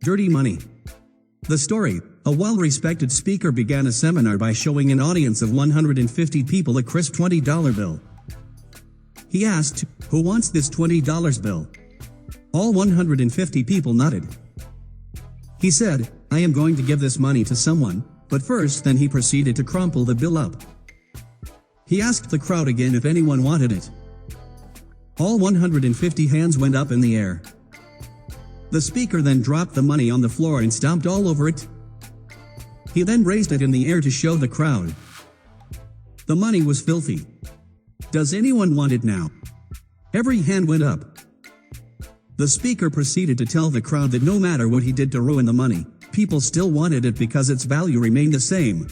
Dirty money. The story: a well-respected speaker began a seminar by showing an audience of 150 people a crisp $20 bill. He asked, "Who wants this $20 bill?" All 150 people nodded. He said, "I am going to give this money to someone, but first." Then he proceeded to crumple the bill up. He asked the crowd again if anyone wanted it. All 150 hands went up in the air. The speaker then dropped the money on the floor and stomped all over it. He then raised it in the air to show the crowd. The money was filthy. "Does anyone want it now?" Every hand went up. The speaker proceeded to tell the crowd that no matter what he did to ruin the money, people still wanted it because its value remained the same.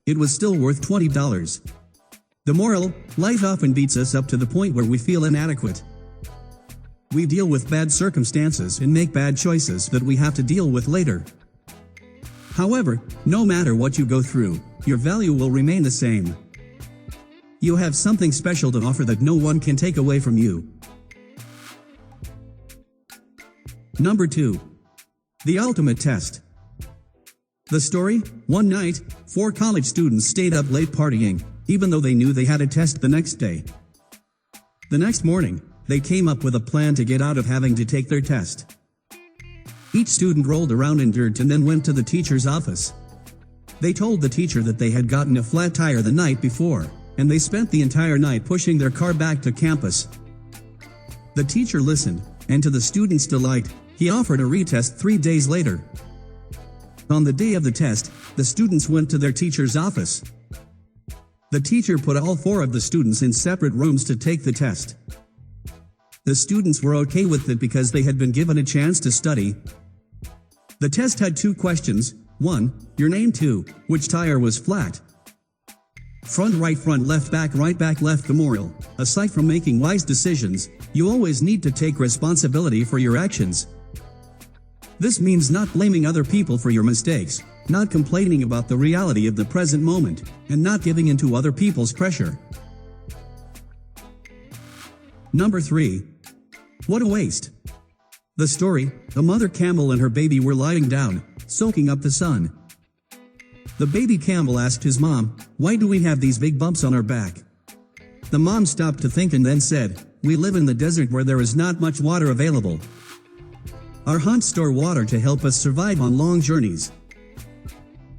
It was still worth $20. The moral: life often beats us up to the point where we feel inadequate. We deal with bad circumstances and make bad choices that we have to deal with later. However, no matter what you go through, your value will remain the same. You have something special to offer that no one can take away from you. Number 2. The ultimate test. The story: one night, 4 college students stayed up late partying, even though they knew they had a test the next day. The next morning, they came up with a plan to get out of having to take their test. Each student rolled around in dirt and then went to the teacher's office. They told the teacher that they had gotten a flat tire the night before, and they spent the entire night pushing their car back to campus. The teacher listened, and to the students' delight, he offered a retest 3 days later. On the day of the test, the students went to their teacher's office. The teacher put all 4 of the students in separate rooms to take the test. The students were okay with it because they had been given a chance to study. The test had 2 questions: 1, your name; 2, which tire was flat. Front right, front left, back right, back left. The moral: aside from making wise decisions, you always need to take responsibility for your actions. This means not blaming other people for your mistakes, not complaining about the reality of the present moment, and not giving in to other people's pressure. Number 3. What a waste. The story: a mother camel and her baby were lying down, soaking up the sun. The baby camel asked his mom, "Why do we have these big bumps on our back?" The mom stopped to think and then said, "We live in the desert where there is not much water available. Our hunts store water to help us survive on long journeys."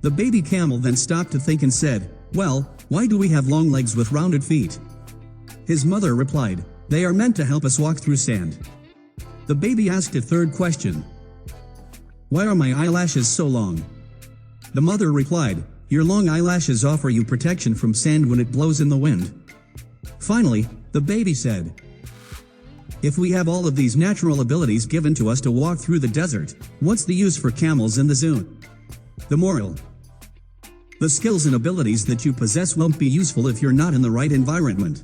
The baby camel then stopped to think and said, "Well, why do we have long legs with rounded feet?" His mother replied, "They are meant to help us walk through sand." The baby asked a third question: "Why are my eyelashes so long?" The mother replied, "Your long eyelashes offer you protection from sand when it blows in the wind." Finally, the baby said, "If we have all of these natural abilities given to us to walk through the desert, what's the use for camels in the zoo?" The moral: the skills and abilities that you possess won't be useful if you're not in the right environment.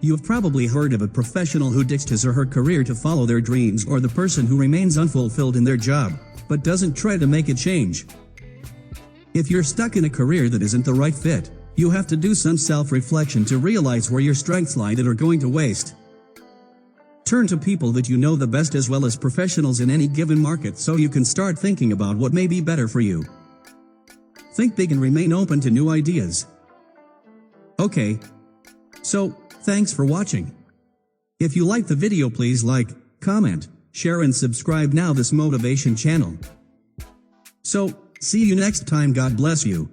You have probably heard of a professional who ditched his or her career to follow their dreams, or the person who remains unfulfilled in their job, but doesn't try to make a change. If you're stuck in a career that isn't the right fit, you have to do some self-reflection to realize where your strengths lie that are going to waste. Turn to people that you know the best as well as professionals in any given market so you can start thinking about what may be better for you. Think big and remain open to new ideas. Okay. So, thanks for watching. If you liked the video, please like, comment, share and subscribe now this motivation channel. So, see you next time. God bless you.